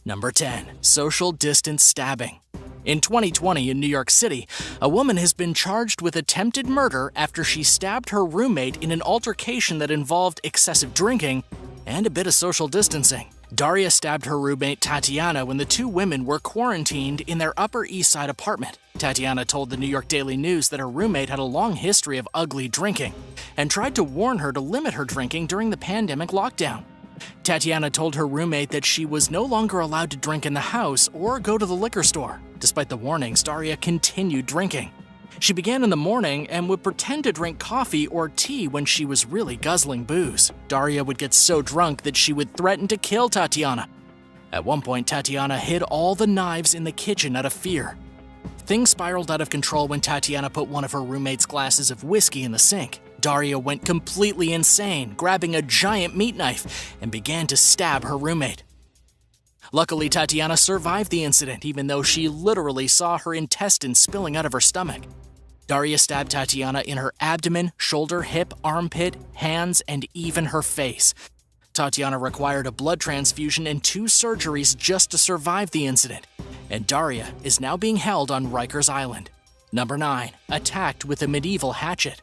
Number 10. Social distance stabbing. In 2020 in New York City, a woman has been charged with attempted murder after she stabbed her roommate in an altercation that involved excessive drinking and a bit of social distancing. Daria stabbed her roommate Tatiana when the two women were quarantined in their Upper East Side apartment. Tatiana told the New York Daily News that her roommate had a long history of ugly drinking and tried to warn her to limit her drinking during the pandemic lockdown. Tatiana told her roommate that she was no longer allowed to drink in the house or go to the liquor store. Despite the warnings, Daria continued drinking. She began in the morning and would pretend to drink coffee or tea when she was really guzzling booze. Daria would get so drunk that she would threaten to kill Tatiana. At one point, Tatiana hid all the knives in the kitchen out of fear. Things spiraled out of control when Tatiana put one of her roommate's glasses of whiskey in the sink. Daria went completely insane, grabbing a giant meat knife and began to stab her roommate. Luckily, Tatiana survived the incident, even though she literally saw her intestines spilling out of her stomach. Daria stabbed Tatiana in her abdomen, shoulder, hip, armpit, hands, and even her face. Tatiana required a blood transfusion and 2 surgeries just to survive the incident, and Daria is now being held on Rikers Island. Number 9. Attacked with a medieval hatchet.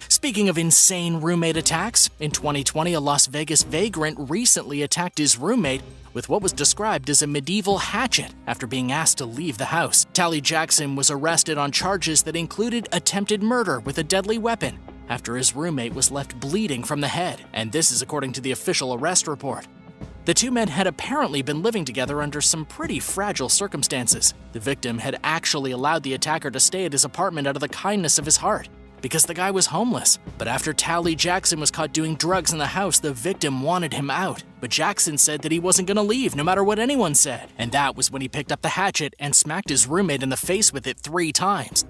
Speaking of insane roommate attacks, in 2020 a Las Vegas vagrant recently attacked his roommate with what was described as a medieval hatchet after being asked to leave the house. Tally Jackson was arrested on charges that included attempted murder with a deadly weapon after his roommate was left bleeding from the head, and this is according to the official arrest report. The two men had apparently been living together under some pretty fragile circumstances. The victim had actually allowed the attacker to stay at his apartment out of the kindness of his heart, because the guy was homeless. But after Tally Jackson was caught doing drugs in the house, the victim wanted him out. But Jackson said that he wasn't gonna leave no matter what anyone said. And that was when he picked up the hatchet and smacked his roommate in the face with it 3 times.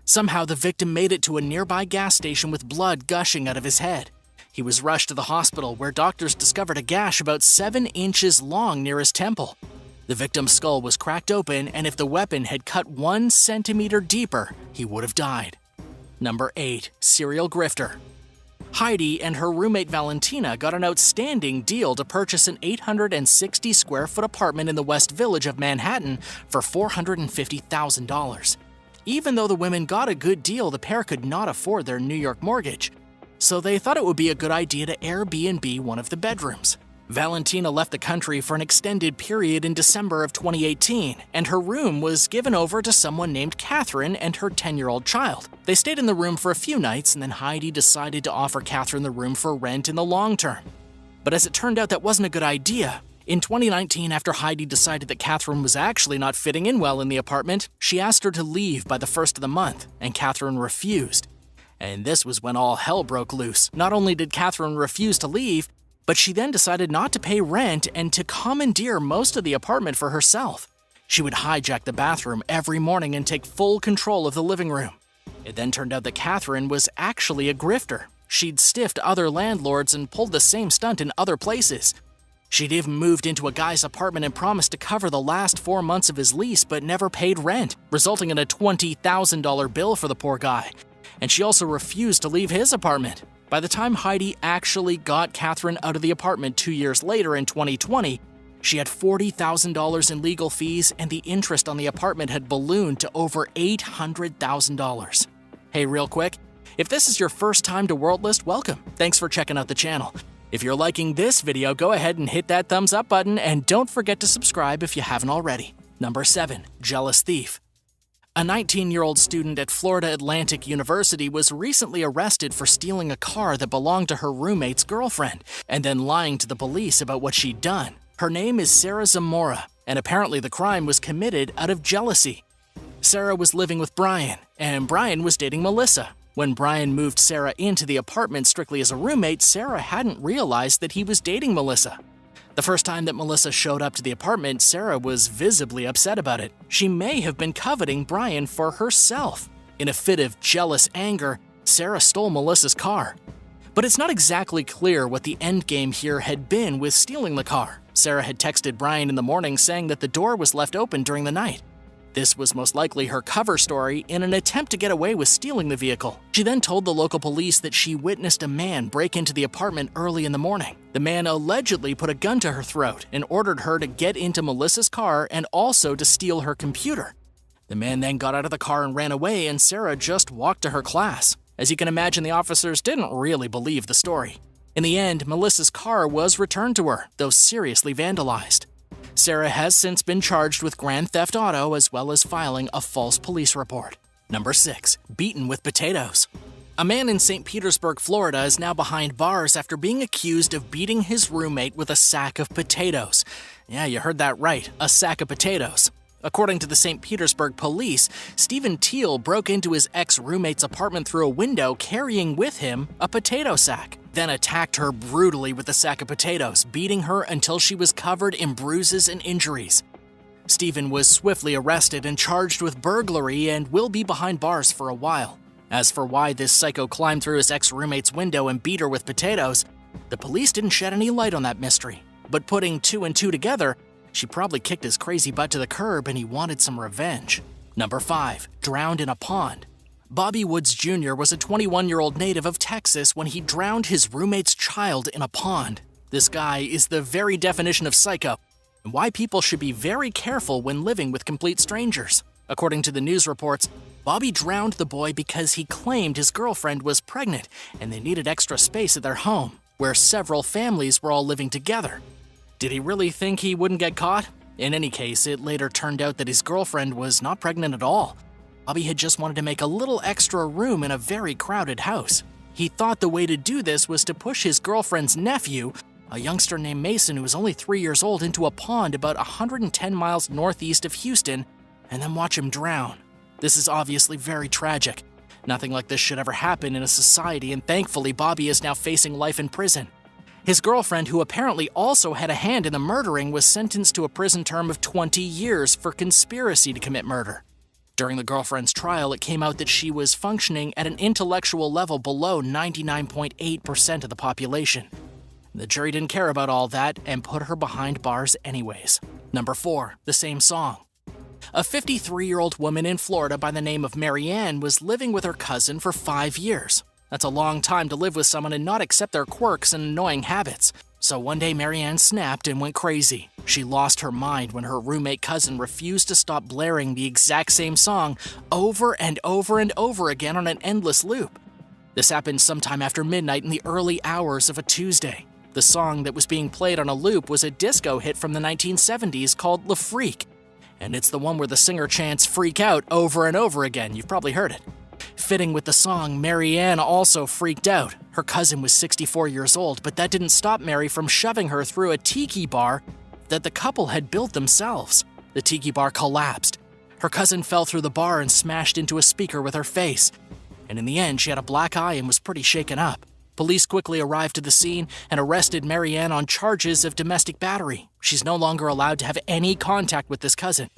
Somehow the victim made it to a nearby gas station with blood gushing out of his head. He was rushed to the hospital where doctors discovered a gash about 7 inches long near his temple. The victim's skull was cracked open, and if the weapon had cut 1 centimeter deeper, he would have died. Number 8. Serial grifter. Heidi and her roommate Valentina got an outstanding deal to purchase an 860 square foot apartment in the West Village of Manhattan for $450,000. Even though the women got a good deal, the pair could not afford their New York mortgage, so they thought it would be a good idea to Airbnb one of the bedrooms. Valentina left the country for an extended period in December of 2018, and her room was given over to someone named Catherine and her 10-year-old child. They stayed in the room for a few nights, and then Heidi decided to offer Catherine the room for rent in the long term. But as it turned out, that wasn't a good idea. In 2019, after Heidi decided that Catherine was actually not fitting in well in the apartment, she asked her to leave by the first of the month, and Catherine refused. And this was when all hell broke loose. Not only did Catherine refuse to leave, but she then decided not to pay rent and to commandeer most of the apartment for herself. She would hijack the bathroom every morning and take full control of the living room. It then turned out that Catherine was actually a grifter. She'd stiffed other landlords and pulled the same stunt in other places. She'd even moved into a guy's apartment and promised to cover the last 4 months of his lease but never paid rent, resulting in a $20,000 bill for the poor guy. And she also refused to leave his apartment. By the time Heidi actually got Catherine out of the apartment 2 years later in 2020, she had $40,000 in legal fees, and the interest on the apartment had ballooned to over $800,000. Hey, real quick, if this is your first time to World List, welcome. Thanks for checking out the channel. If you're liking this video, go ahead and hit that thumbs up button, and don't forget to subscribe if you haven't already. Number 7. Jealous thief. A 19-year-old student at Florida Atlantic University was recently arrested for stealing a car that belonged to her roommate's girlfriend and then lying to the police about what she'd done. Her name is Sarah Zamora, and apparently the crime was committed out of jealousy. Sarah was living with Brian, and Brian was dating Melissa. When Brian moved Sarah into the apartment strictly as a roommate, Sarah hadn't realized that he was dating Melissa. The first time that Melissa showed up to the apartment, Sarah was visibly upset about it. She may have been coveting Brian for herself. In a fit of jealous anger, Sarah stole Melissa's car. But it's not exactly clear what the endgame here had been with stealing the car. Sarah had texted Brian in the morning saying that the door was left open during the night. This was most likely her cover story in an attempt to get away with stealing the vehicle. She then told the local police that she witnessed a man break into the apartment early in the morning. The man allegedly put a gun to her throat and ordered her to get into Melissa's car and also to steal her computer. The man then got out of the car and ran away, and Sarah just walked to her class. As you can imagine, the officers didn't really believe the story. In the end, Melissa's car was returned to her, though seriously vandalized. Sarah has since been charged with grand theft auto as well as filing a false police report. Number 6. Beaten with potatoes. A man in St. Petersburg, Florida is now behind bars after being accused of beating his roommate with a sack of potatoes. Yeah, you heard that right, a sack of potatoes. According to the St. Petersburg police, Stephen Teal broke into his ex-roommate's apartment through a window carrying with him a potato sack, then attacked her brutally with the sack of potatoes, beating her until she was covered in bruises and injuries. Stephen was swiftly arrested and charged with burglary and will be behind bars for a while. As for why this psycho climbed through his ex-roommate's window and beat her with potatoes, the police didn't shed any light on that mystery. But putting 2 and 2 together, she probably kicked his crazy butt to the curb and he wanted some revenge. Number 5. Drowned in a pond. Bobby Woods Jr. was a 21-year-old native of Texas when he drowned his roommate's child in a pond. This guy is the very definition of psycho, and why people should be very careful when living with complete strangers. According to the news reports, Bobby drowned the boy because he claimed his girlfriend was pregnant and they needed extra space at their home, where several families were all living together. Did he really think he wouldn't get caught? In any case, it later turned out that his girlfriend was not pregnant at all. Bobby had just wanted to make a little extra room in a very crowded house. He thought the way to do this was to push his girlfriend's nephew, a youngster named Mason who was only 3 years old, into a pond about 110 miles northeast of Houston, and then watch him drown. This is obviously very tragic. Nothing like this should ever happen in a society, and thankfully Bobby is now facing life in prison. His girlfriend, who apparently also had a hand in the murdering, was sentenced to a prison term of 20 years for conspiracy to commit murder. During the girlfriend's trial, it came out that she was functioning at an intellectual level below 99.8% of the population. The jury didn't care about all that and put her behind bars anyways. Number 4. The same song. A 53-year-old woman in Florida by the name of Marianne was living with her cousin for 5 years. That's a long time to live with someone and not accept their quirks and annoying habits. So one day Marianne snapped and went crazy. She lost her mind when her roommate cousin refused to stop blaring the exact same song over and over and over again on an endless loop. This happened sometime after midnight in the early hours of a Tuesday. The song that was being played on a loop was a disco hit from the 1970s called Le Freak. And it's the one where the singer chants "freak out" over and over again. You've probably heard it. Fitting with the song, Marianne also freaked out. Her cousin was 64 years old, but that didn't stop Mary from shoving her through a tiki bar that the couple had built themselves. The tiki bar collapsed. Her cousin fell through the bar and smashed into a speaker with her face. And in the end, she had a black eye and was pretty shaken up. Police quickly arrived to the scene and arrested Marianne on charges of domestic battery. She's no longer allowed to have any contact with this cousin.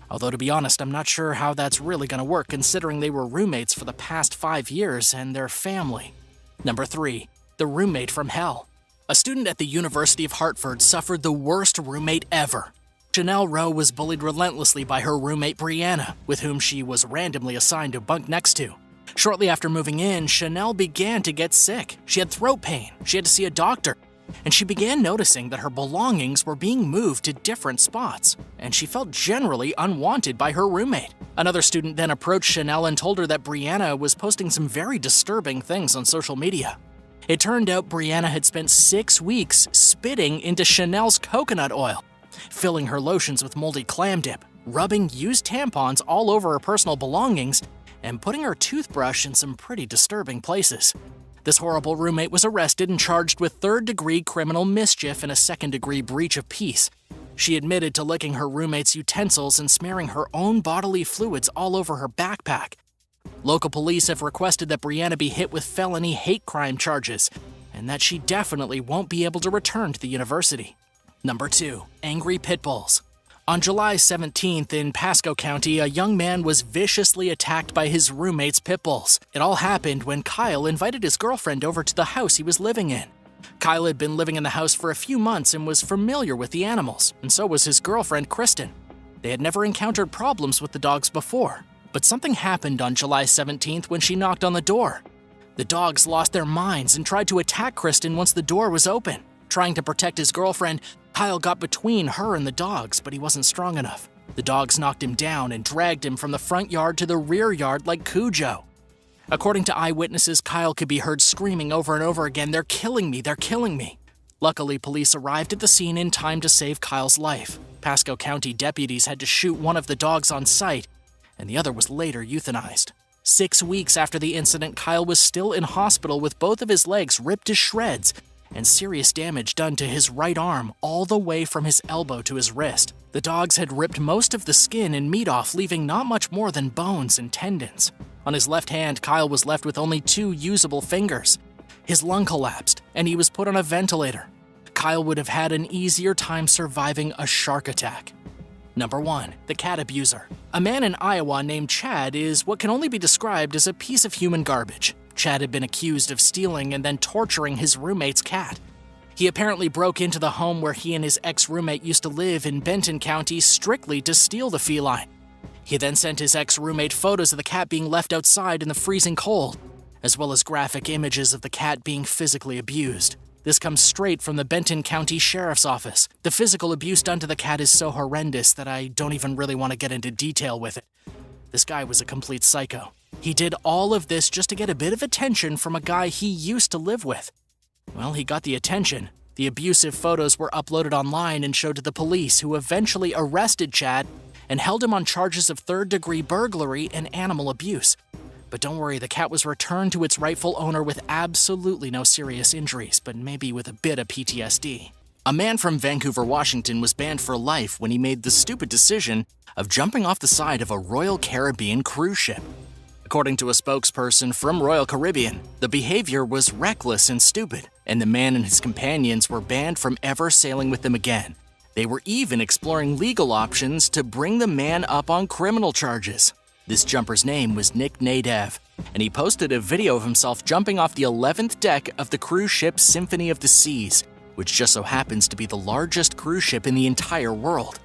Although, to be honest, I'm not sure how that's really going to work considering they were roommates for the past 5 years and their family. Number 3. The roommate from hell. A student at the University of Hartford suffered the worst roommate ever. Chanel Rowe was bullied relentlessly by her roommate Brianna, with whom she was randomly assigned to bunk next to. Shortly after moving in, Chanel began to get sick. She had throat pain, she had to see a doctor, and she began noticing that her belongings were being moved to different spots, and she felt generally unwanted by her roommate. Another student then approached Chanel and told her that Brianna was posting some very disturbing things on social media. It turned out Brianna had spent 6 weeks spitting into Chanel's coconut oil, filling her lotions with moldy clam dip, rubbing used tampons all over her personal belongings, and putting her toothbrush in some pretty disturbing places. This horrible roommate was arrested and charged with third-degree criminal mischief and a second-degree breach of peace. She admitted to licking her roommate's utensils and smearing her own bodily fluids all over her backpack. Local police have requested that Brianna be hit with felony hate crime charges, and that she definitely won't be able to return to the university. Number 2. Angry pit bulls. On July 17th in Pasco County, a young man was viciously attacked by his roommate's pit bulls. It all happened when Kyle invited his girlfriend over to the house he was living in. Kyle had been living in the house for a few months and was familiar with the animals, and so was his girlfriend, Kristen. They had never encountered problems with the dogs before, but something happened on July 17th when she knocked on the door. The dogs lost their minds and tried to attack Kristen once the door was open. Trying to protect his girlfriend, Kyle got between her and the dogs, but he wasn't strong enough. The dogs knocked him down and dragged him from the front yard to the rear yard like Cujo. According to eyewitnesses, Kyle could be heard screaming over and over again, "They're killing me, they're killing me." Luckily, police arrived at the scene in time to save Kyle's life. Pasco County deputies had to shoot one of the dogs on sight, and the other was later euthanized. 6 weeks after the incident, Kyle was still in hospital with both of his legs ripped to shreds and serious damage done to his right arm all the way from his elbow to his wrist. The dogs had ripped most of the skin and meat off, leaving not much more than bones and tendons. On his left hand, Kyle was left with only 2 usable fingers. His lung collapsed, and he was put on a ventilator. Kyle would have had an easier time surviving a shark attack. Number 1. The cat abuser. A man in Iowa named Chad is what can only be described as a piece of human garbage. Chad had been accused of stealing and then torturing his roommate's cat. He apparently broke into the home where he and his ex-roommate used to live in Benton County strictly to steal the feline. He then sent his ex-roommate photos of the cat being left outside in the freezing cold, as well as graphic images of the cat being physically abused. This comes straight from the Benton County Sheriff's Office. The physical abuse done to the cat is so horrendous that I don't even really want to get into detail with it. This guy was a complete psycho. He did all of this just to get a bit of attention from a guy he used to live with. Well, he got the attention. The abusive photos were uploaded online and showed to the police, who eventually arrested Chad and held him on charges of third-degree burglary and animal abuse. But don't worry, the cat was returned to its rightful owner with absolutely no serious injuries, but maybe with a bit of PTSD. A man from Vancouver, Washington was banned for life when he made the stupid decision of jumping off the side of a Royal Caribbean cruise ship. According to a spokesperson from Royal Caribbean, the behavior was reckless and stupid, and the man and his companions were banned from ever sailing with them again. They were even exploring legal options to bring the man up on criminal charges. This jumper's name was Nick Nadev, and he posted a video of himself jumping off the 11th deck of the cruise ship Symphony of the Seas, which just so happens to be the largest cruise ship in the entire world.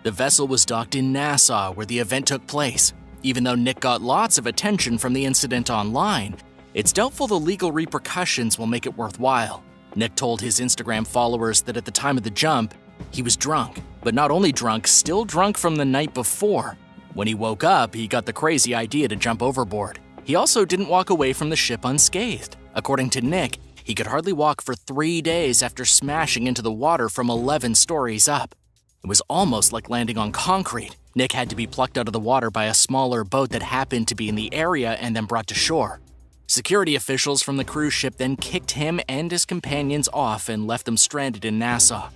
The vessel was docked in Nassau, where the event took place. Even though Nick got lots of attention from the incident online, it's doubtful the legal repercussions will make it worthwhile. Nick told his Instagram followers that at the time of the jump, he was drunk, but not only drunk, still drunk from the night before. When he woke up, he got the crazy idea to jump overboard. He also didn't walk away from the ship unscathed. According to Nick, he could hardly walk for 3 days after smashing into the water from 11 stories up. It was almost like landing on concrete. Nick had to be plucked out of the water by a smaller boat that happened to be in the area and then brought to shore. Security officials from the cruise ship then kicked him and his companions off and left them stranded in Nassau.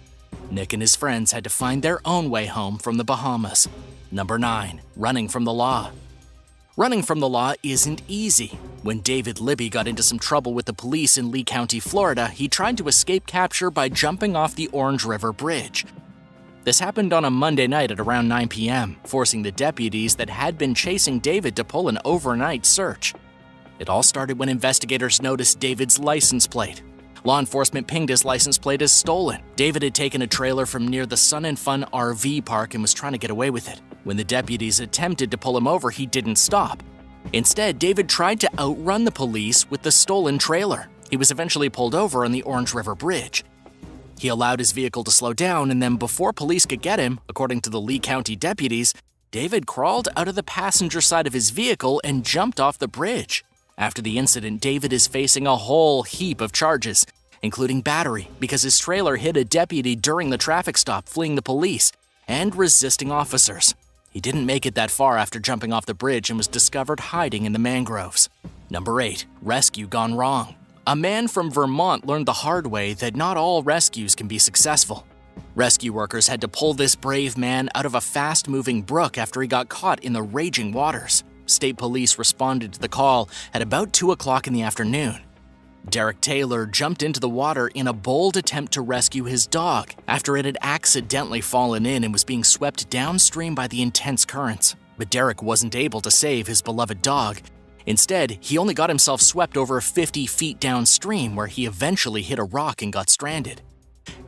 Nick and his friends had to find their own way home from the Bahamas. Number 9. Running from the law. Running from the law isn't easy. When David Libby got into some trouble with the police in Lee County, Florida, he tried to escape capture by jumping off the Orange River Bridge. This happened on a Monday night at around 9 p.m., forcing the deputies that had been chasing David to pull an overnight search. It all started when investigators noticed David's license plate. Law enforcement pinged his license plate as stolen. David had taken a trailer from near the Sun and Fun RV park and was trying to get away with it. When the deputies attempted to pull him over, he didn't stop. Instead, David tried to outrun the police with the stolen trailer. He was eventually pulled over on the Orange River Bridge. He allowed his vehicle to slow down, and then before police could get him, according to the Lee County deputies, David crawled out of the passenger side of his vehicle and jumped off the bridge. After the incident, David is facing a whole heap of charges, including battery, because his trailer hit a deputy during the traffic stop, fleeing the police, and resisting officers. He didn't make it that far after jumping off the bridge and was discovered hiding in the mangroves. Number 8. Rescue gone wrong. A man from Vermont learned the hard way that not all rescues can be successful. Rescue workers had to pull this brave man out of a fast-moving brook after he got caught in the raging waters. State police responded to the call at about 2 o'clock in the afternoon. Derek Taylor jumped into the water in a bold attempt to rescue his dog after it had accidentally fallen in and was being swept downstream by the intense currents. But Derek wasn't able to save his beloved dog. Instead, he only got himself swept over 50 feet downstream, where he eventually hit a rock and got stranded.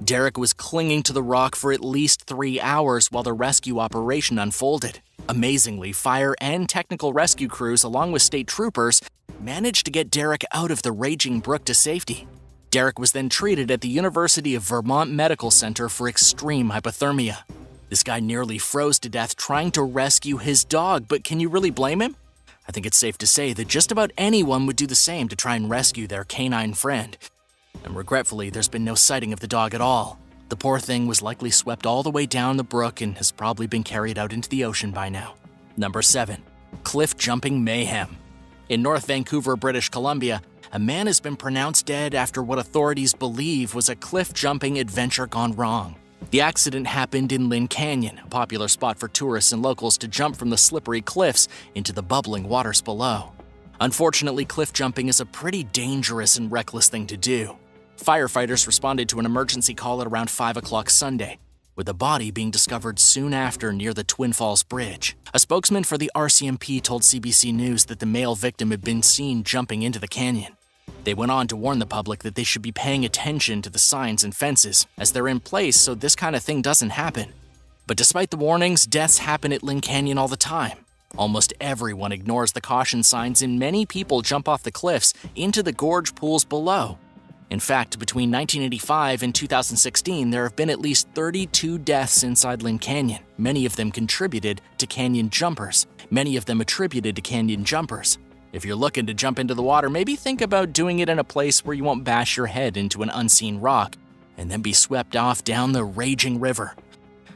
Derek was clinging to the rock for at least 3 hours while the rescue operation unfolded. Amazingly, fire and technical rescue crews, along with state troopers, managed to get Derek out of the raging brook to safety. Derek was then treated at the University of Vermont Medical Center for extreme hypothermia. This guy nearly froze to death trying to rescue his dog, but can you really blame him? I think it's safe to say that just about anyone would do the same to try and rescue their canine friend. And regretfully, there's been no sighting of the dog at all. The poor thing was likely swept all the way down the brook and has probably been carried out into the ocean by now. Number 7. Cliff jumping mayhem. In North Vancouver, British Columbia, a man has been pronounced dead after what authorities believe was a cliff jumping adventure gone wrong. The accident happened in Lynn Canyon, a popular spot for tourists and locals to jump from the slippery cliffs into the bubbling waters below. Unfortunately, cliff jumping is a pretty dangerous and reckless thing to do. Firefighters responded to an emergency call at around 5 o'clock Sunday, with the body being discovered soon after near the Twin Falls Bridge. A spokesman for the RCMP told CBC News that the male victim had been seen jumping into the canyon. They went on to warn the public that they should be paying attention to the signs and fences, as they're in place so this kind of thing doesn't happen. But despite the warnings, deaths happen at Lynn Canyon all the time. Almost everyone ignores the caution signs, and many people jump off the cliffs into the gorge pools below. In fact, between 1985 and 2016, there have been at least 32 deaths inside Lynn Canyon, many of them attributed to canyon jumpers. If you're looking to jump into the water, maybe think about doing it in a place where you won't bash your head into an unseen rock and then be swept off down the raging river.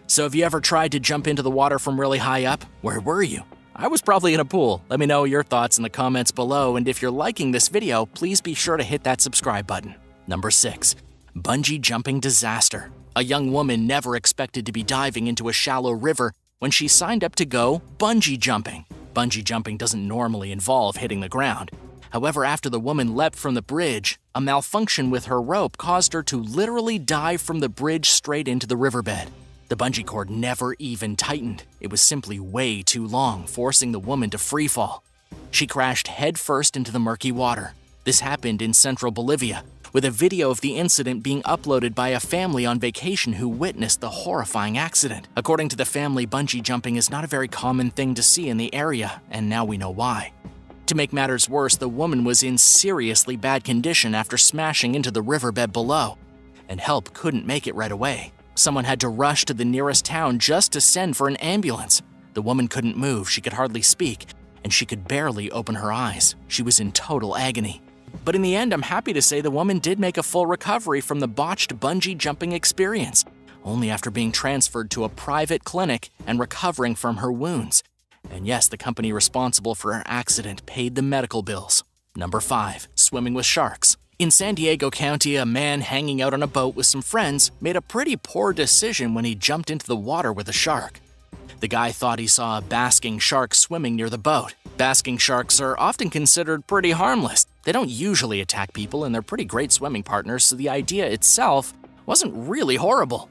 So have you ever tried to jump into the water from really high up? Where were you? I was probably in a pool. Let me know your thoughts in the comments below, and if you're liking this video, please be sure to hit that subscribe button. Number 6. Bungee jumping disaster. A young woman never expected to be diving into a shallow river when she signed up to go bungee jumping. Bungee jumping doesn't normally involve hitting the ground. However, after the woman leapt from the bridge, a malfunction with her rope caused her to literally dive from the bridge straight into the riverbed. The bungee cord never even tightened. It was simply way too long, forcing the woman to free fall. She crashed headfirst into the murky water. This happened in central Bolivia, with a video of the incident being uploaded by a family on vacation who witnessed the horrifying accident. According to the family, bungee jumping is not a very common thing to see in the area, and now we know why. To make matters worse, the woman was in seriously bad condition after smashing into the riverbed below, and help couldn't make it right away. Someone had to rush to the nearest town just to send for an ambulance. The woman couldn't move, she could hardly speak, and she could barely open her eyes. She was in total agony. But in the end, I'm happy to say the woman did make a full recovery from the botched bungee jumping experience, only after being transferred to a private clinic and recovering from her wounds. And yes, the company responsible for her accident paid the medical bills. Number 5. Swimming with sharks. In San Diego County, a man hanging out on a boat with some friends made a pretty poor decision when he jumped into the water with a shark. The guy thought he saw a basking shark swimming near the boat. Basking sharks are often considered pretty harmless. They don't usually attack people, and they're pretty great swimming partners, so the idea itself wasn't really horrible.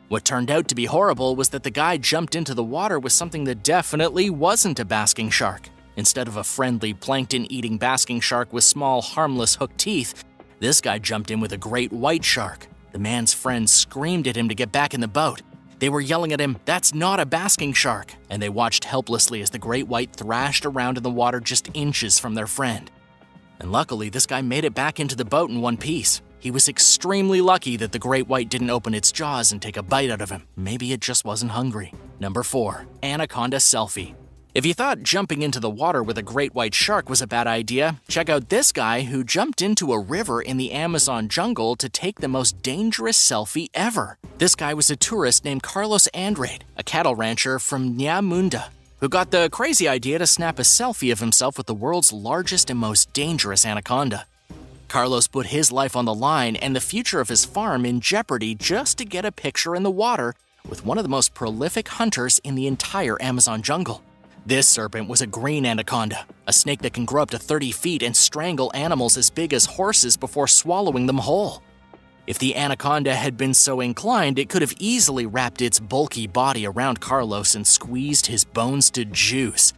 What turned out to be horrible was that the guy jumped into the water with something that definitely wasn't a basking shark. Instead of a friendly plankton-eating basking shark with small, harmless hooked teeth, this guy jumped in with a great white shark. The man's friends screamed at him to get back in the boat. They were yelling at him, "That's not a basking shark," and they watched helplessly as the great white thrashed around in the water just inches from their friend. And luckily, this guy made it back into the boat in one piece. He was extremely lucky that the great white didn't open its jaws and take a bite out of him. Maybe it just wasn't hungry. Number 4. Anaconda selfie. If you thought jumping into the water with a great white shark was a bad idea, check out this guy who jumped into a river in the Amazon jungle to take the most dangerous selfie ever. This guy was a tourist named Carlos Andrade, a cattle rancher from Nyamunda, who got the crazy idea to snap a selfie of himself with the world's largest and most dangerous anaconda. Carlos put his life on the line and the future of his farm in jeopardy just to get a picture in the water with one of the most prolific hunters in the entire Amazon jungle. This serpent was a green anaconda, a snake that can grow up to 30 feet and strangle animals as big as horses before swallowing them whole. If the anaconda had been so inclined, it could have easily wrapped its bulky body around Carlos and squeezed his bones to juice.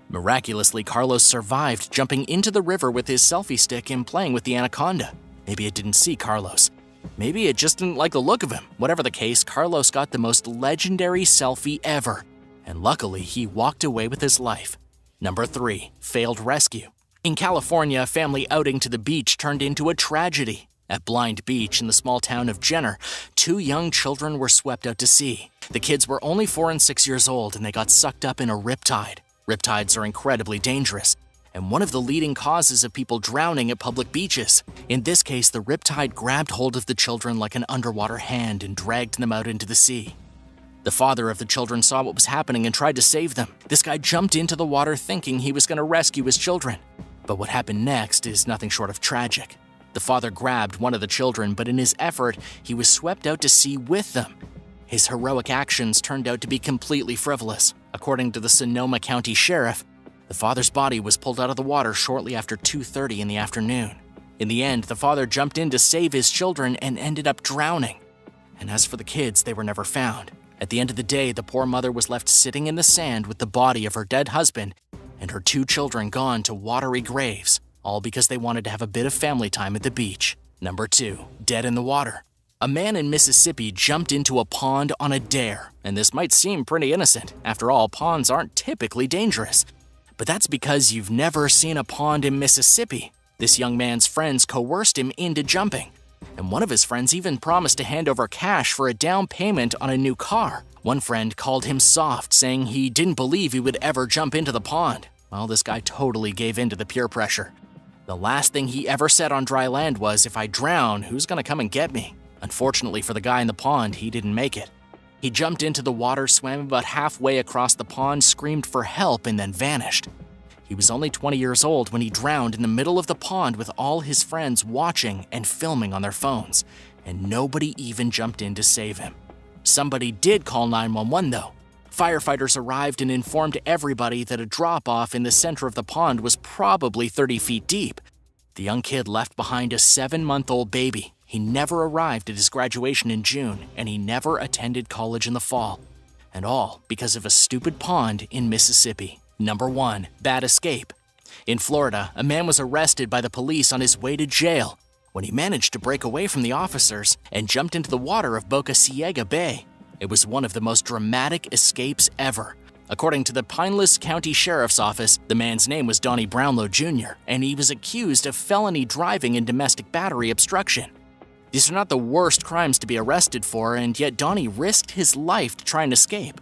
Miraculously, Carlos survived jumping into the river with his selfie stick and playing with the anaconda. Maybe it didn't see Carlos. Maybe it just didn't like the look of him. Whatever the case, Carlos got the most legendary selfie ever, and luckily he walked away with his life. Number 3. Failed rescue. In California, a family outing to the beach turned into a tragedy. At Blind Beach in the small town of Jenner, 2 young children were swept out to sea. The kids were only 4 and 6 years old, and they got sucked up in a riptide. Riptides are incredibly dangerous, and one of the leading causes of people drowning at public beaches. In this case, the riptide grabbed hold of the children like an underwater hand and dragged them out into the sea. The father of the children saw what was happening and tried to save them. This guy jumped into the water thinking he was going to rescue his children. But what happened next is nothing short of tragic. The father grabbed one of the children, but in his effort, he was swept out to sea with them. His heroic actions turned out to be completely frivolous. According to the Sonoma County Sheriff, the father's body was pulled out of the water shortly after 2:30 in the afternoon. In the end, the father jumped in to save his children and ended up drowning. And as for the kids, they were never found. At the end of the day, the poor mother was left sitting in the sand with the body of her dead husband and her 2 children gone to watery graves, all because they wanted to have a bit of family time at the beach. Number 2. Dead in the water. A man in Mississippi jumped into a pond on a dare, and this might seem pretty innocent. After all, ponds aren't typically dangerous. But that's because you've never seen a pond in Mississippi. This young man's friends coerced him into jumping, and one of his friends even promised to hand over cash for a down payment on a new car. One friend called him soft, saying he didn't believe he would ever jump into the pond. Well, this guy totally gave in to the peer pressure. The last thing he ever said on dry land was, "If I drown, who's gonna come and get me?" Unfortunately for the guy in the pond, he didn't make it. He jumped into the water, swam about halfway across the pond, screamed for help, and then vanished. He was only 20 years old when he drowned in the middle of the pond with all his friends watching and filming on their phones, and nobody even jumped in to save him. Somebody did call 911 though. Firefighters arrived and informed everybody that a drop-off in the center of the pond was probably 30 feet deep. The young kid left behind a 7-month-old baby. He never arrived at his graduation in June, and he never attended college in the fall. And all because of a stupid pond in Mississippi. Number 1. Bad escape. In Florida, a man was arrested by the police on his way to jail when he managed to break away from the officers and jumped into the water of Boca Ciega Bay. It was one of the most dramatic escapes ever. According to the Pinellas County Sheriff's Office, the man's name was Donnie Brownlow Jr., and he was accused of felony driving and domestic battery obstruction. These are not the worst crimes to be arrested for, and yet Donnie risked his life to try and escape.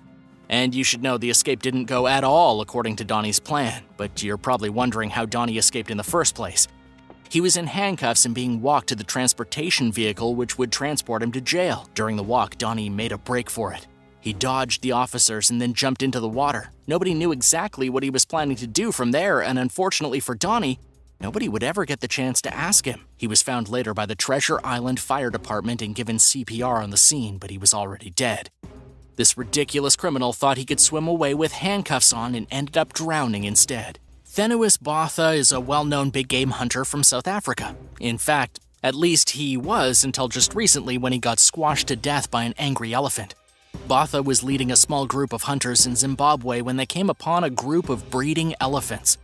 And you should know the escape didn't go at all according to Donnie's plan, but you're probably wondering how Donnie escaped in the first place. He was in handcuffs and being walked to the transportation vehicle which would transport him to jail. During the walk, Donnie made a break for it. He dodged the officers and then jumped into the water. Nobody knew exactly what he was planning to do from there, and unfortunately for Donnie, nobody would ever get the chance to ask him. He was found later by the Treasure Island Fire Department and given CPR on the scene, but he was already dead. This ridiculous criminal thought he could swim away with handcuffs on and ended up drowning instead. Thanuis Botha is a well-known big-game hunter from South Africa. In fact, at least he was until just recently when he got squashed to death by an angry elephant. Botha was leading a small group of hunters in Zimbabwe when they came upon a group of breeding elephants.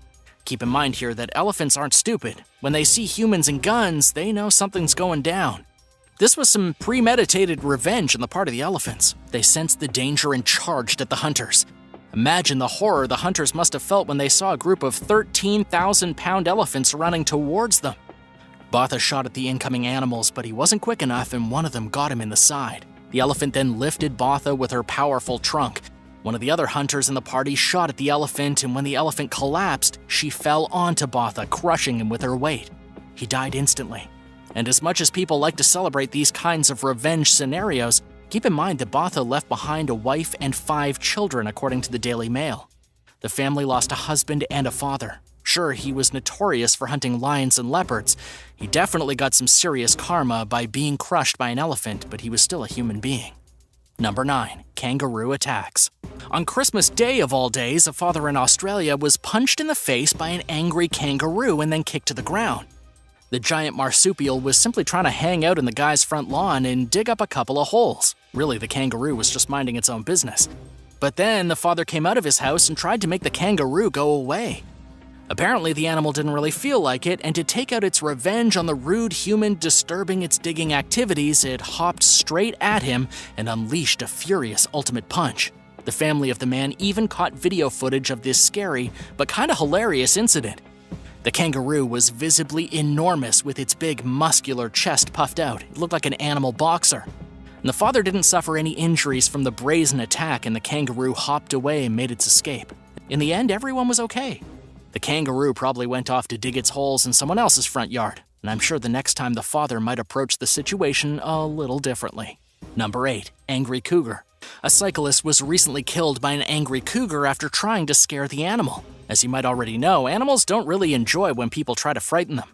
Keep in mind here that elephants aren't stupid. When they see humans and guns, they know something's going down. This was some premeditated revenge on the part of the elephants. They sensed the danger and charged at the hunters. Imagine the horror the hunters must have felt when they saw a group of 13,000-pound elephants running towards them. Botha shot at the incoming animals, but he wasn't quick enough and one of them got him in the side. The elephant then lifted Botha with her powerful trunk. One of the other hunters in the party shot at the elephant, and when the elephant collapsed, she fell onto Botha, crushing him with her weight. He died instantly. And as much as people like to celebrate these kinds of revenge scenarios, keep in mind that Botha left behind a wife and 5 children, according to the Daily Mail. The family lost a husband and a father. Sure, he was notorious for hunting lions and leopards. He definitely got some serious karma by being crushed by an elephant, but he was still a human being. Number 9. Kangaroo attacks. On Christmas Day of all days, a father in Australia was punched in the face by an angry kangaroo and then kicked to the ground. The giant marsupial was simply trying to hang out in the guy's front lawn and dig up a couple of holes. Really, the kangaroo was just minding its own business. But then the father came out of his house and tried to make the kangaroo go away. Apparently, the animal didn't really feel like it, and to take out its revenge on the rude human disturbing its digging activities, it hopped straight at him and unleashed a furious ultimate punch. The family of the man even caught video footage of this scary but kinda hilarious incident. The kangaroo was visibly enormous with its big, muscular chest puffed out. It looked like an animal boxer. And the father didn't suffer any injuries from the brazen attack, and the kangaroo hopped away and made its escape. In the end, everyone was okay. The kangaroo probably went off to dig its holes in someone else's front yard, and I'm sure the next time the father might approach the situation a little differently. Number 8. Angry cougar. A cyclist was recently killed by an angry cougar after trying to scare the animal. As you might already know, animals don't really enjoy when people try to frighten them.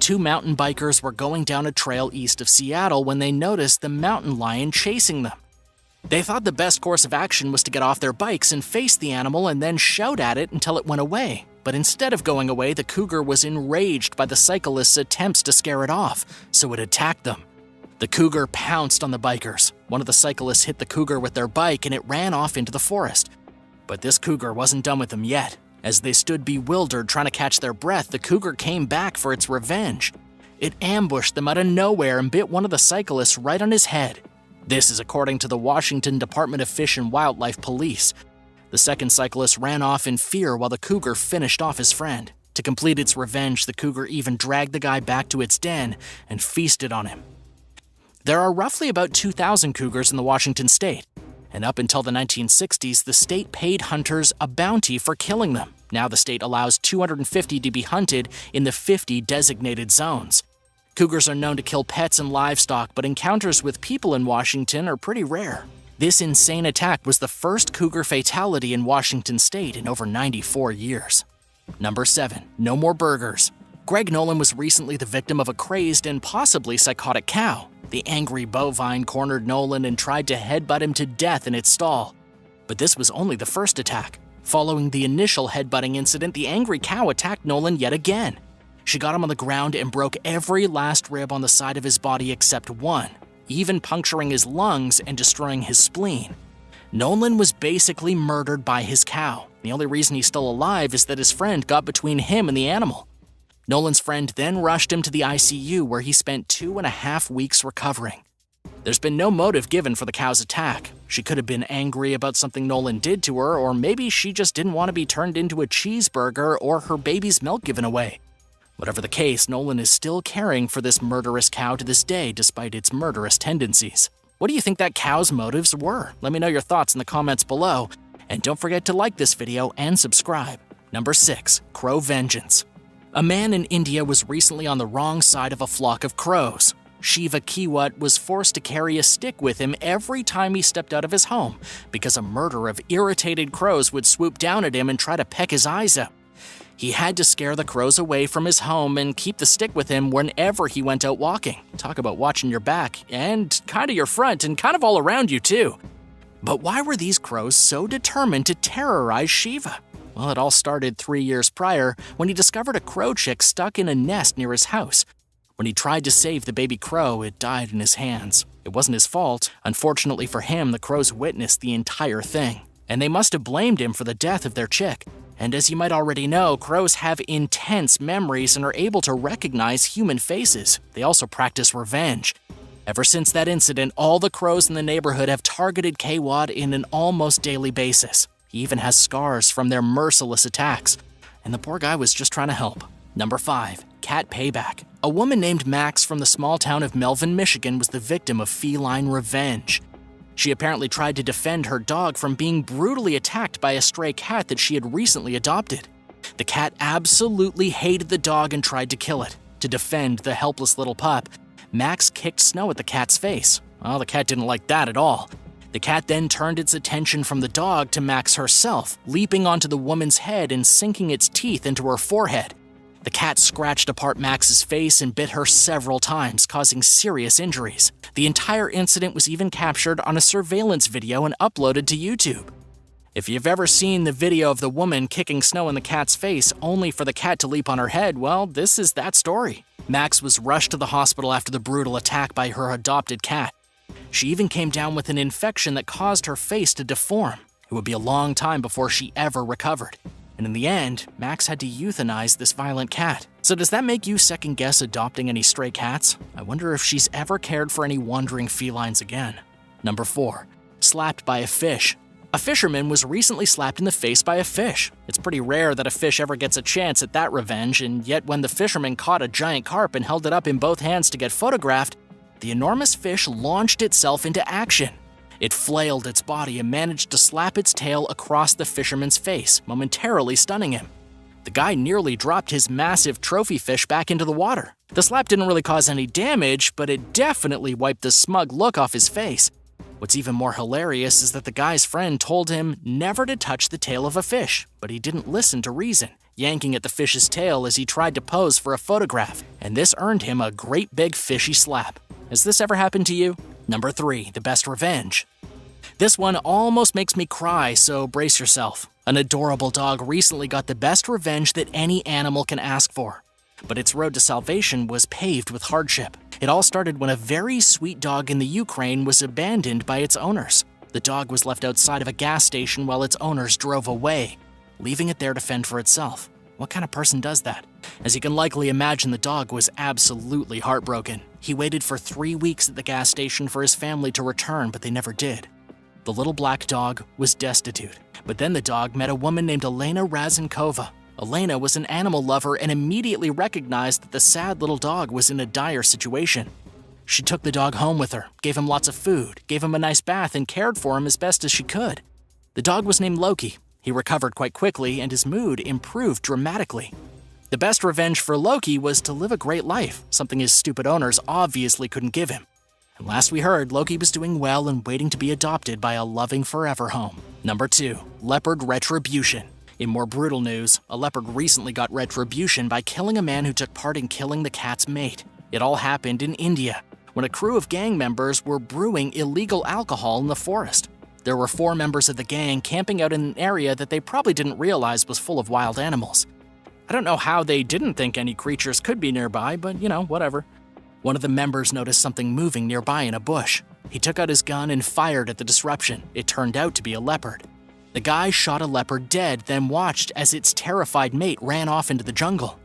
2 mountain bikers were going down a trail east of Seattle when they noticed the mountain lion chasing them. They thought the best course of action was to get off their bikes and face the animal and then shout at it until it went away. But instead of going away, the cougar was enraged by the cyclist's attempts to scare it off, so it attacked them. The cougar pounced on the bikers. One of the cyclists hit the cougar with their bike and it ran off into the forest. But this cougar wasn't done with them yet. As they stood bewildered trying to catch their breath, the cougar came back for its revenge. It ambushed them out of nowhere and bit one of the cyclists right on his head. This is according to the Washington Department of Fish and Wildlife Police. The second cyclist ran off in fear while the cougar finished off his friend. To complete its revenge, the cougar even dragged the guy back to its den and feasted on him. There are roughly about 2,000 cougars in the Washington state, and up until the 1960s, the state paid hunters a bounty for killing them. Now the state allows 250 to be hunted in the 50 designated zones. Cougars are known to kill pets and livestock, but encounters with people in Washington are pretty rare. This insane attack was the first cougar fatality in Washington state in over 94 years. Number 7. No more burgers. Greg Nolan was recently the victim of a crazed and possibly psychotic cow. The angry bovine cornered Nolan and tried to headbutt him to death in its stall. But this was only the first attack. Following the initial headbutting incident, the angry cow attacked Nolan yet again. She got him on the ground and broke every last rib on the side of his body except one, even puncturing his lungs and destroying his spleen. Nolan was basically murdered by his cow. The only reason he's still alive is that his friend got between him and the animal. Nolan's friend then rushed him to the ICU, where he spent 2.5 weeks recovering. There's been no motive given for the cow's attack. She could have been angry about something Nolan did to her, or maybe she just didn't want to be turned into a cheeseburger or her baby's milk given away. Whatever the case, Nolan is still caring for this murderous cow to this day, despite its murderous tendencies. What do you think that cow's motives were? Let me know your thoughts in the comments below, and don't forget to like this video and subscribe. Number 6. Crow vengeance. A man in India was recently on the wrong side of a flock of crows. Shiva Kiwat was forced to carry a stick with him every time he stepped out of his home because a murder of irritated crows would swoop down at him and try to peck his eyes out. He had to scare the crows away from his home and keep the stick with him whenever he went out walking. Talk about watching your back, and kind of your front, and kind of all around you too. But why were these crows so determined to terrorize Shiva? Well, it all started 3 years prior when he discovered a crow chick stuck in a nest near his house. When he tried to save the baby crow, it died in his hands. It wasn't his fault. Unfortunately for him, the crows witnessed the entire thing, and they must have blamed him for the death of their chick. And as you might already know, crows have intense memories and are able to recognize human faces. They also practice revenge. Ever since that incident, all the crows in the neighborhood have targeted Kiwat in an almost daily basis. He even has scars from their merciless attacks. And the poor guy was just trying to help. Number 5. Cat payback. A woman named Max from the small town of Melvin, Michigan was the victim of feline revenge. She apparently tried to defend her dog from being brutally attacked by a stray cat that she had recently adopted. The cat absolutely hated the dog and tried to kill it. To defend the helpless little pup, Max kicked snow at the cat's face. Well, the cat didn't like that at all. The cat then turned its attention from the dog to Max herself, leaping onto the woman's head and sinking its teeth into her forehead. The cat scratched apart Max's face and bit her several times, causing serious injuries. The entire incident was even captured on a surveillance video and uploaded to YouTube. If you've ever seen the video of the woman kicking snow in the cat's face only for the cat to leap on her head, well, this is that story. Max was rushed to the hospital after the brutal attack by her adopted cat. She even came down with an infection that caused her face to deform. It would be a long time before she ever recovered. And in the end, Max had to euthanize this violent cat. So does that make you second-guess adopting any stray cats? I wonder if she's ever cared for any wandering felines again. Number 4. Slapped by a fish. A fisherman was recently slapped in the face by a fish. It's pretty rare that a fish ever gets a chance at that revenge, and yet when the fisherman caught a giant carp and held it up in both hands to get photographed, the enormous fish launched itself into action. It flailed its body and managed to slap its tail across the fisherman's face, momentarily stunning him. The guy nearly dropped his massive trophy fish back into the water. The slap didn't really cause any damage, but it definitely wiped the smug look off his face. What's even more hilarious is that the guy's friend told him never to touch the tail of a fish, but he didn't listen to reason, yanking at the fish's tail as he tried to pose for a photograph, and this earned him a great big fishy slap. Has this ever happened to you? Number 3, the best revenge. This one almost makes me cry, so brace yourself. An adorable dog recently got the best revenge that any animal can ask for. But its road to salvation was paved with hardship. It all started when a very sweet dog in the Ukraine was abandoned by its owners. The dog was left outside of a gas station while its owners drove away, leaving it there to fend for itself. What kind of person does that? As you can likely imagine, the dog was absolutely heartbroken. He waited for 3 weeks at the gas station for his family to return, but they never did. The little black dog was destitute. But then the dog met a woman named Elena Razenkova. Elena was an animal lover and immediately recognized that the sad little dog was in a dire situation. She took the dog home with her, gave him lots of food, gave him a nice bath, and cared for him as best as she could. The dog was named Loki. He recovered quite quickly, and his mood improved dramatically. The best revenge for Loki was to live a great life, something his stupid owners obviously couldn't give him. And last we heard, Loki was doing well and waiting to be adopted by a loving forever home. Number 2, leopard retribution. In more brutal news, a leopard recently got retribution by killing a man who took part in killing the cat's mate. It all happened in India, when a crew of gang members were brewing illegal alcohol in the forest. There were 4 members of the gang camping out in an area that they probably didn't realize was full of wild animals. I don't know how they didn't think any creatures could be nearby, but whatever. One of the members noticed something moving nearby in a bush. He took out his gun and fired at the disruption. It turned out to be a leopard. The guy shot a leopard dead, then watched as its terrified mate ran off into the jungle.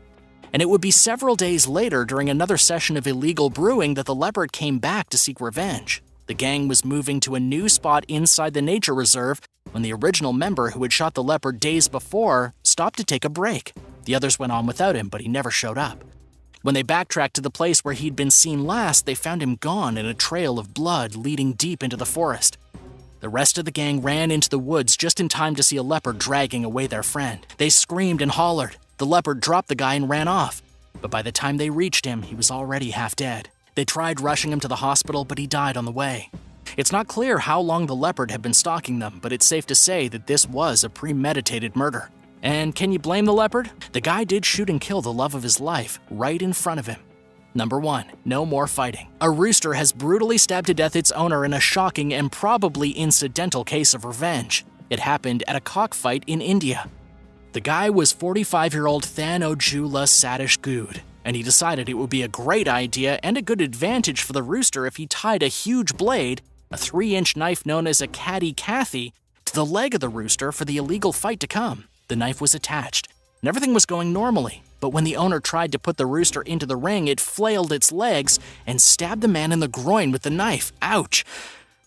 And it would be several days later, during another session of illegal brewing, that the leopard came back to seek revenge. The gang was moving to a new spot inside the nature reserve when the original member who had shot the leopard days before stopped to take a break. The others went on without him, but he never showed up. When they backtracked to the place where he'd been seen last, they found him gone in a trail of blood leading deep into the forest. The rest of the gang ran into the woods just in time to see a leopard dragging away their friend. They screamed and hollered. The leopard dropped the guy and ran off. But by the time they reached him, he was already half dead. They tried rushing him to the hospital, but he died on the way. It's not clear how long the leopard had been stalking them, but it's safe to say that this was a premeditated murder. And can you blame the leopard? The guy did shoot and kill the love of his life right in front of him. Number 1, no more fighting. A rooster has brutally stabbed to death its owner in a shocking and probably incidental case of revenge. It happened at a cockfight in India. The guy was 45-year-old Thanojula Satish Good, and he decided it would be a great idea and a good advantage for the rooster if he tied a huge blade, a 3-inch knife known as a caddy cathy, to the leg of the rooster for the illegal fight to come. The knife was attached, and everything was going normally. But when the owner tried to put the rooster into the ring, it flailed its legs and stabbed the man in the groin with the knife. Ouch!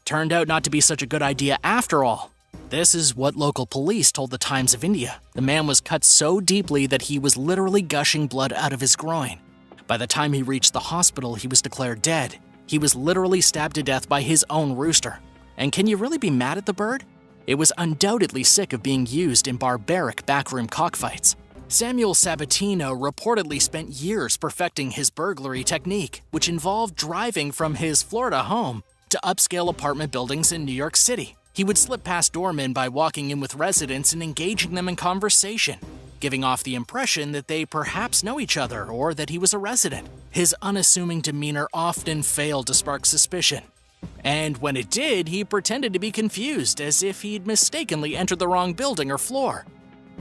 Turned out not to be such a good idea after all. This is what local police told the Times of India. The man was cut so deeply that he was literally gushing blood out of his groin. By the time he reached the hospital, he was declared dead. He was literally stabbed to death by his own rooster. And can you really be mad at the bird? It was undoubtedly sick of being used in barbaric backroom cockfights. Samuel Sabatino reportedly spent years perfecting his burglary technique, which involved driving from his Florida home to upscale apartment buildings in New York City. He would slip past doormen by walking in with residents and engaging them in conversation, giving off the impression that they perhaps know each other or that he was a resident. His unassuming demeanor often failed to spark suspicion. And when it did, he pretended to be confused, as if he'd mistakenly entered the wrong building or floor.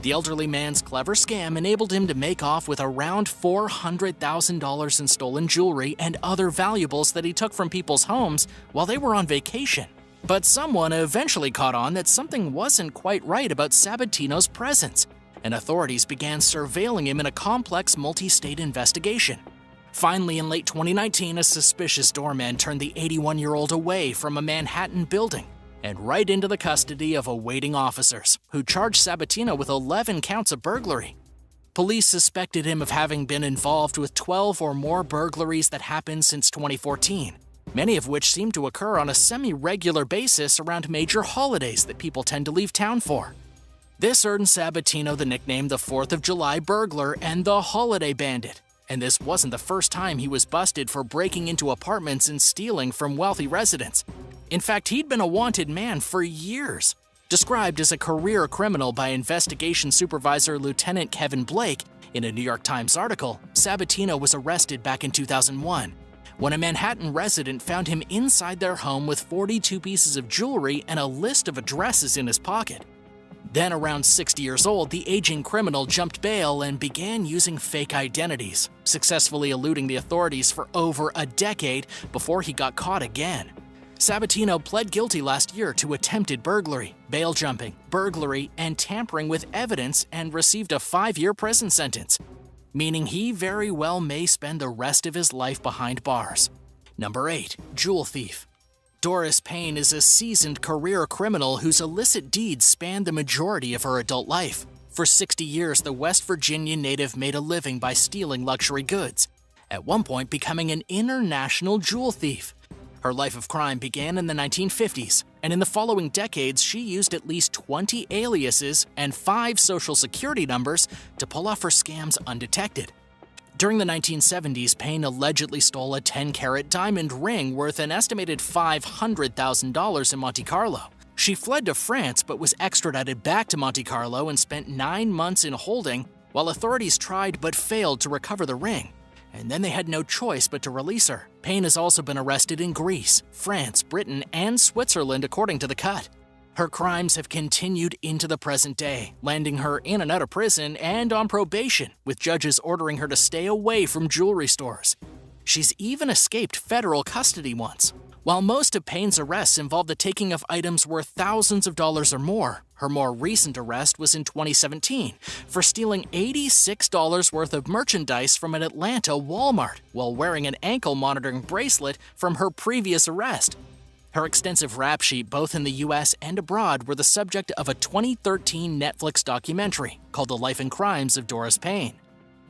The elderly man's clever scam enabled him to make off with around $400,000 in stolen jewelry and other valuables that he took from people's homes while they were on vacation. But someone eventually caught on that something wasn't quite right about Sabatino's presence, and authorities began surveilling him in a complex multi-state investigation. Finally, in late 2019, a suspicious doorman turned the 81-year-old away from a Manhattan building and right into the custody of awaiting officers, who charged Sabatino with 11 counts of burglary. Police suspected him of having been involved with 12 or more burglaries that happened since 2014, many of which seem to occur on a semi-regular basis around major holidays that people tend to leave town for. This earned Sabatino the nickname the 4th of July Burglar and the Holiday Bandit, and this wasn't the first time he was busted for breaking into apartments and stealing from wealthy residents. In fact, he'd been a wanted man for years. Described as a career criminal by investigation supervisor Lieutenant Kevin Blake in a New York Times article, Sabatino was arrested back in 2001 when a Manhattan resident found him inside their home with 42 pieces of jewelry and a list of addresses in his pocket. Then, around 60 years old, the aging criminal jumped bail and began using fake identities, successfully eluding the authorities for over a decade before he got caught again. Sabatino pled guilty last year to attempted burglary, bail jumping, burglary, and tampering with evidence and received a 5-year prison sentence, meaning he very well may spend the rest of his life behind bars. Number 8. Jewel thief. Doris Payne is a seasoned career criminal whose illicit deeds spanned the majority of her adult life. For 60 years, the West Virginia native made a living by stealing luxury goods, at one point becoming an international jewel thief. Her life of crime began in the 1950s, and in the following decades, she used at least 20 aliases and 5 social security numbers to pull off her scams undetected. During the 1970s, Payne allegedly stole a 10-carat diamond ring worth an estimated $500,000 in Monte Carlo. She fled to France but was extradited back to Monte Carlo and spent 9 months in holding while authorities tried but failed to recover the ring. And then they had no choice but to release her. Payne has also been arrested in Greece, France, Britain, and Switzerland, according to The Cut. Her crimes have continued into the present day, landing her in and out of prison and on probation, with judges ordering her to stay away from jewelry stores. She's even escaped federal custody once. While most of Payne's arrests involved the taking of items worth thousands of dollars or more, her more recent arrest was in 2017 for stealing $86 worth of merchandise from an Atlanta Walmart while wearing an ankle monitoring bracelet from her previous arrest. Her extensive rap sheet both in the US and abroad were the subject of a 2013 Netflix documentary called The Life and Crimes of Doris Payne.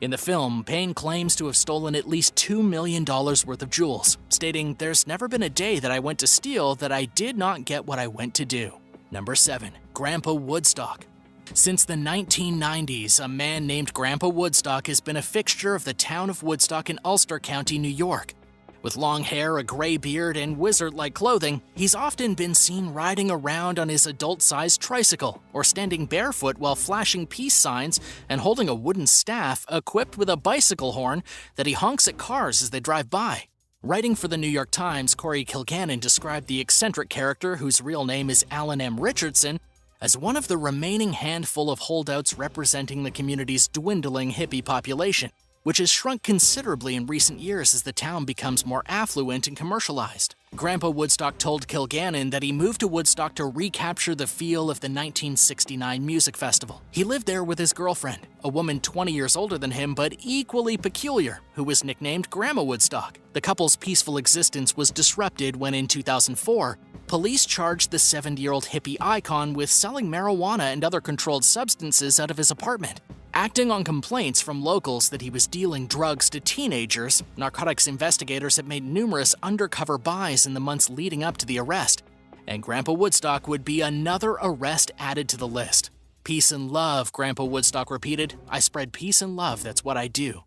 In the film, Payne claims to have stolen at least $2 million worth of jewels, stating, "There's never been a day that I went to steal that I did not get what I went to do." Number 7. Grandpa Woodstock. Since the 1990s, a man named Grandpa Woodstock has been a fixture of the town of Woodstock in Ulster County, New York. With long hair, a gray beard, and wizard-like clothing, he's often been seen riding around on his adult-sized tricycle or standing barefoot while flashing peace signs and holding a wooden staff equipped with a bicycle horn that he honks at cars as they drive by. Writing for the New York Times, Corey Kilgannon described the eccentric character, whose real name is Alan M. Richardson, as one of the remaining handful of holdouts representing the community's dwindling hippie population, which has shrunk considerably in recent years as the town becomes more affluent and commercialized. Grandpa Woodstock told Kilgannon that he moved to Woodstock to recapture the feel of the 1969 music festival. He lived there with his girlfriend, a woman 20 years older than him but equally peculiar, who was nicknamed Grandma Woodstock. The couple's peaceful existence was disrupted when in 2004, police charged the 70-year-old hippie icon with selling marijuana and other controlled substances out of his apartment. Acting on complaints from locals that he was dealing drugs to teenagers, narcotics investigators have made numerous undercover buys in the months leading up to the arrest, and Grandpa Woodstock would be another arrest added to the list. "Peace and love," Grandpa Woodstock repeated. "I spread peace and love, that's what I do."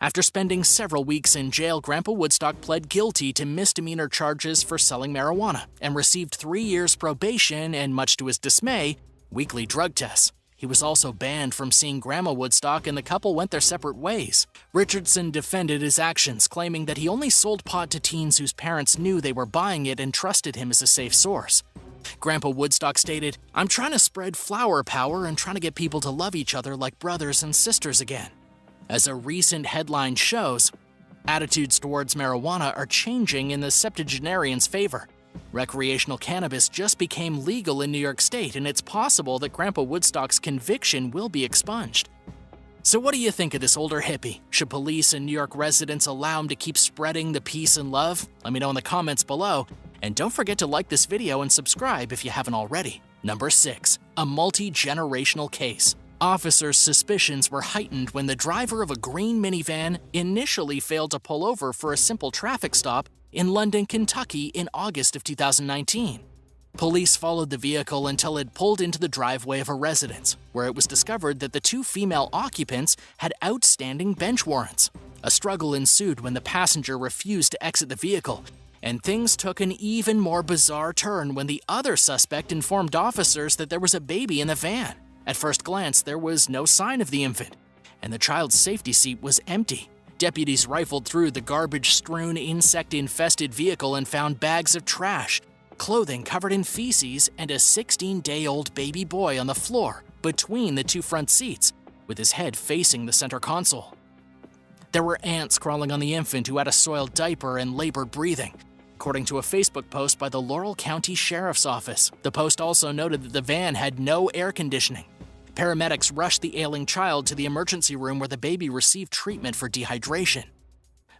After spending several weeks in jail, Grandpa Woodstock pled guilty to misdemeanor charges for selling marijuana and received 3 years probation and, much to his dismay, weekly drug tests. He was also banned from seeing Grandma Woodstock, and the couple went their separate ways. Richardson defended his actions, claiming that he only sold pot to teens whose parents knew they were buying it and trusted him as a safe source. Grandpa Woodstock stated, "I'm trying to spread flower power and trying to get people to love each other like brothers and sisters again." As a recent headline shows, attitudes towards marijuana are changing in the septuagenarian's favor. Recreational cannabis just became legal in New York State, and it's possible that Grandpa Woodstock's conviction will be expunged. So what do you think of this older hippie? Should police and New York residents allow him to keep spreading the peace and love? Let me know in the comments below. And don't forget to like this video and subscribe if you haven't already. Number 6. A multi-generational case. Officers' suspicions were heightened when the driver of a green minivan initially failed to pull over for a simple traffic stop in London, Kentucky in August of 2019. Police followed the vehicle until it pulled into the driveway of a residence, where it was discovered that the two female occupants had outstanding bench warrants. A struggle ensued when the passenger refused to exit the vehicle, and things took an even more bizarre turn when the other suspect informed officers that there was a baby in the van. At first glance, there was no sign of the infant, and the child's safety seat was empty. Deputies rifled through the garbage-strewn, insect-infested vehicle and found bags of trash, clothing covered in feces, and a 16-day-old baby boy on the floor between the two front seats, with his head facing the center console. There were ants crawling on the infant who had a soiled diaper and labored breathing, according to a Facebook post by the Laurel County Sheriff's Office. The post also noted that the van had no air conditioning. Paramedics rushed the ailing child to the emergency room where the baby received treatment for dehydration.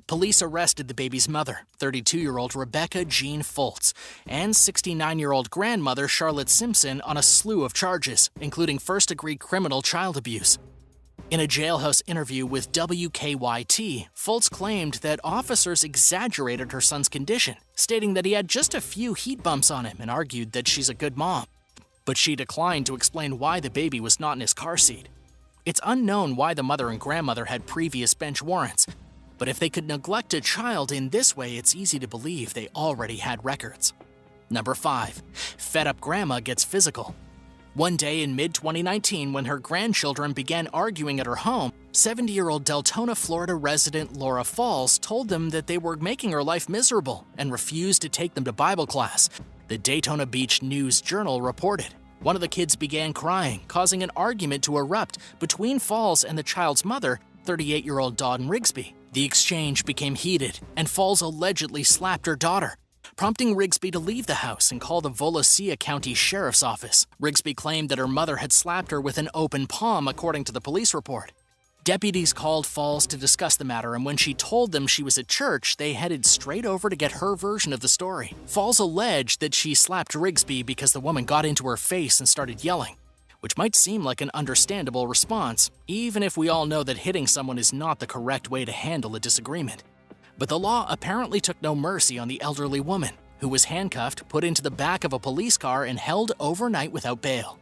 Police arrested the baby's mother, 32-year-old Rebecca Jean Foltz, and 69-year-old grandmother Charlotte Simpson on a slew of charges, including first-degree criminal child abuse. In a jailhouse interview with WKYT, Foltz claimed that officers exaggerated her son's condition, stating that he had just a few heat bumps on him and argued that she's a good mom. But she declined to explain why the baby was not in his car seat. It's unknown why the mother and grandmother had previous bench warrants, but if they could neglect a child in this way, it's easy to believe they already had records. Number 5. Fed-up grandma gets physical. One day in mid-2019, when her grandchildren began arguing at her home, 70-year-old Deltona, Florida resident Laura Falls told them that they were making her life miserable and refused to take them to Bible class. The Daytona Beach News-Journal reported. One of the kids began crying, causing an argument to erupt between Falls and the child's mother, 38-year-old Dawn Rigsby. The exchange became heated, and Falls allegedly slapped her daughter, prompting Rigsby to leave the house and call the Wallachia County Sheriff's Office. Rigsby claimed that her mother had slapped her with an open palm, according to the police report. Deputies called Falls to discuss the matter, and when she told them she was at church, they headed straight over to get her version of the story. Falls alleged that she slapped Rigsby because the woman got into her face and started yelling, which might seem like an understandable response, even if we all know that hitting someone is not the correct way to handle a disagreement. But the law apparently took no mercy on the elderly woman, who was handcuffed, put into the back of a police car, and held overnight without bail.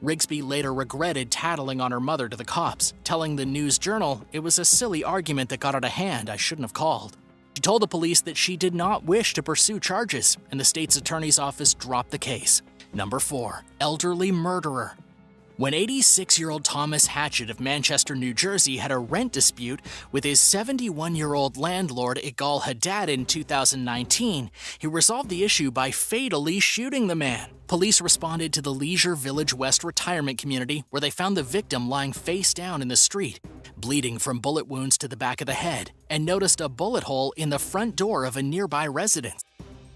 Rigsby later regretted tattling on her mother to the cops, telling the News-Journal, "It was a silly argument that got out of hand. I shouldn't have called." She told the police that she did not wish to pursue charges, and the state's attorney's office dropped the case. Number 4. Elderly murderer. When 86-year-old Thomas HATCHET of Manchester, New Jersey had a rent dispute with his 71-year-old landlord Igal Haddad in 2019, he resolved the issue by fatally shooting the man. Police responded to the Leisure Village West retirement community, where they found the victim lying face down in the street, bleeding from bullet wounds to the back of the head, and noticed a bullet hole in the front door of a nearby residence.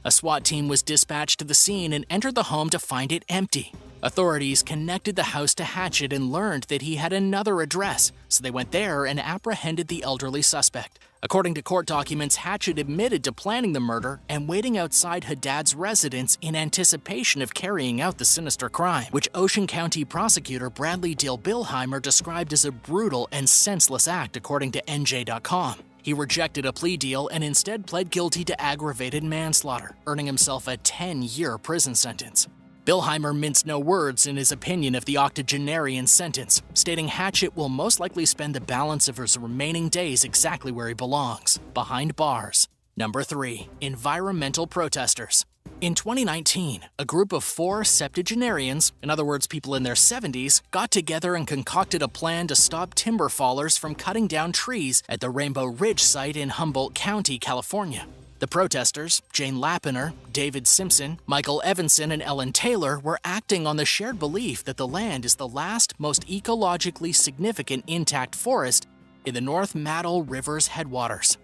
A SWAT team was dispatched to the scene and entered the home to find it empty. Authorities connected the house to HATCHET and learned that he had another address, so they went there and apprehended the elderly suspect. According to court documents, HATCHET admitted to planning the murder and waiting outside Haddad's residence in anticipation of carrying out the sinister crime, which Ocean County prosecutor Bradley Dale Billheimer described as a brutal and senseless act, according to NJ.com. He rejected a plea deal and instead pled guilty to aggravated manslaughter, earning himself a 10-year prison sentence. Billheimer minced no words in his opinion of the octogenarian sentence, stating HATCHET will most likely spend the balance of his remaining days exactly where he belongs, behind bars. Number 3. Environmental protesters. In 2019, a group of 4 septuagenarians, in other words people in their 70s, got together and concocted a plan to stop timber fallers from cutting down trees at the Rainbow Ridge site in Humboldt County, California. The protesters, Jane Lappiner, David Simpson, Michael Evanson, and Ellen Taylor, were acting on the shared belief that the land is the last, most ecologically significant intact forest in the North Maddle River's headwaters.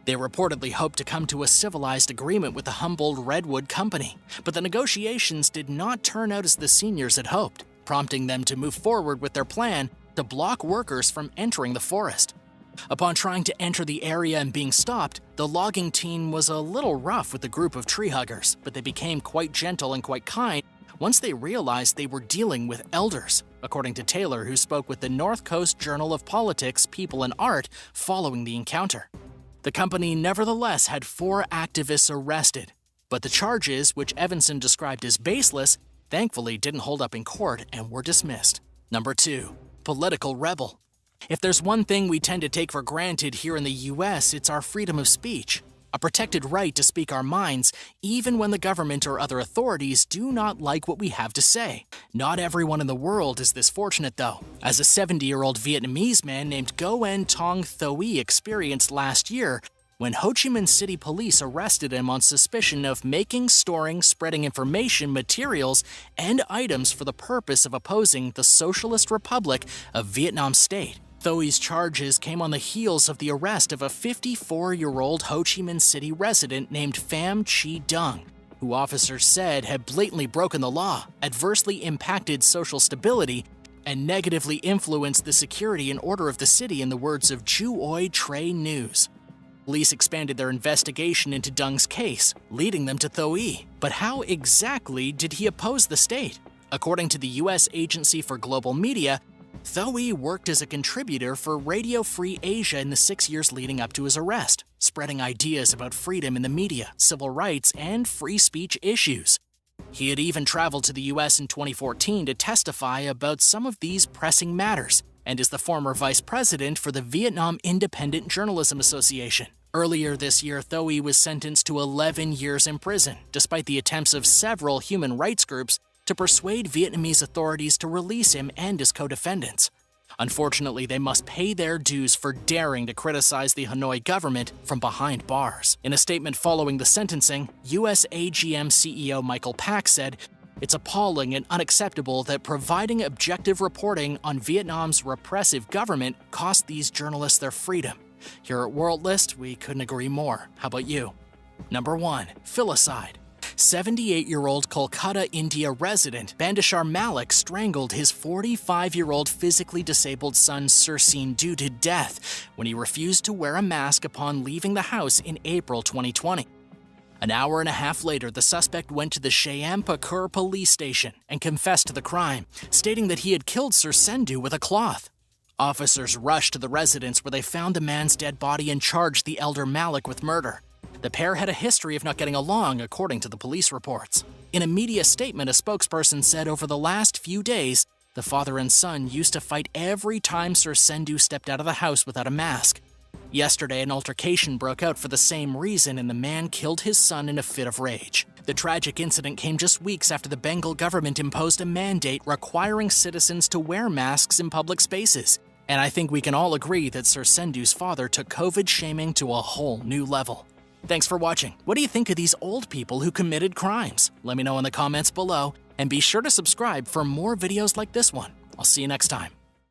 They reportedly hoped to come to a civilized agreement with the Humboldt Redwood Company, but the negotiations did not turn out as the seniors had hoped, prompting them to move forward with their plan to block workers from entering the forest. Upon trying to enter the area and being stopped, the logging team was a little rough with the group of tree huggers, but they became quite gentle and quite kind once they realized they were dealing with elders, according to Taylor, who spoke with the North Coast Journal of Politics, People and Art following the encounter. The company nevertheless had 4 activists arrested, but the charges, which Evanson described as baseless, thankfully didn't hold up in court and were dismissed. Number 2. Political rebel. If there's one thing we tend to take for granted here in the US, it's our freedom of speech, a protected right to speak our minds even when the government or other authorities do not like what we have to say. Not everyone in the world is this fortunate though, as a 70-year-old Vietnamese man named Ngoen Tong Thuy experienced last year when Ho Chi Minh City police arrested him on suspicion of making, storing, spreading information, materials, and items for the purpose of opposing the Socialist Republic of Vietnam State. Thuy's charges came on the heels of the arrest of a 54-year-old Ho Chi Minh City resident named Pham Chi Dung, who officers said had blatantly broken the law, adversely impacted social stability, and negatively influenced the security and order of the city, in the words of Ju Oi Trey News. Police expanded their investigation into Dung's case, leading them to Thuy. But how exactly did he oppose the state? According to the U.S. Agency for Global Media, Thuy worked as a contributor for Radio Free Asia in the 6 years leading up to his arrest, spreading ideas about freedom in the media, civil rights, and free speech issues. He had even traveled to the U.S. in 2014 to testify about some of these pressing matters, and is the former vice president for the Vietnam Independent Journalism Association. Earlier this year, Thuy was sentenced to 11 years in prison, despite the attempts of several human rights groups to persuade Vietnamese authorities to release him and his co-defendants. Unfortunately, they must pay their dues for daring to criticize the Hanoi government from behind bars. In a statement following the sentencing, US AGM CEO Michael Pak said, "It's appalling and unacceptable that providing objective reporting on Vietnam's repressive government cost these journalists their freedom. Here at World List, we couldn't agree more. How about you?" Number 1. Filicide. 78-year-old Kolkata, India resident Bandashar Malik strangled his 45-year-old physically disabled son Sir Sindhu to death when he refused to wear a mask upon leaving the house in April 2020. An hour and a half later, the suspect went to the Siam Pakur police station and confessed to the crime, stating that he had killed Sir Sindhu with a cloth. Officers rushed to the residence where they found the man's dead body and charged the elder Malik with murder. The pair had a history of not getting along, according to the police reports. In a media statement, a spokesperson said over the last few days, the father and son used to fight every time Sir Sindhu stepped out of the house without a mask. Yesterday, an altercation broke out for the same reason, and the man killed his son in a fit of rage. The tragic incident came just weeks after the Bengal government imposed a mandate requiring citizens to wear masks in public spaces. And I think we can all agree that Sir Sindhu's father took COVID shaming to a whole new level. Thanks for watching. What do you think of these old people who committed crimes? Let me know in the comments below, and be sure to subscribe for more videos like this one. I'll see you next time.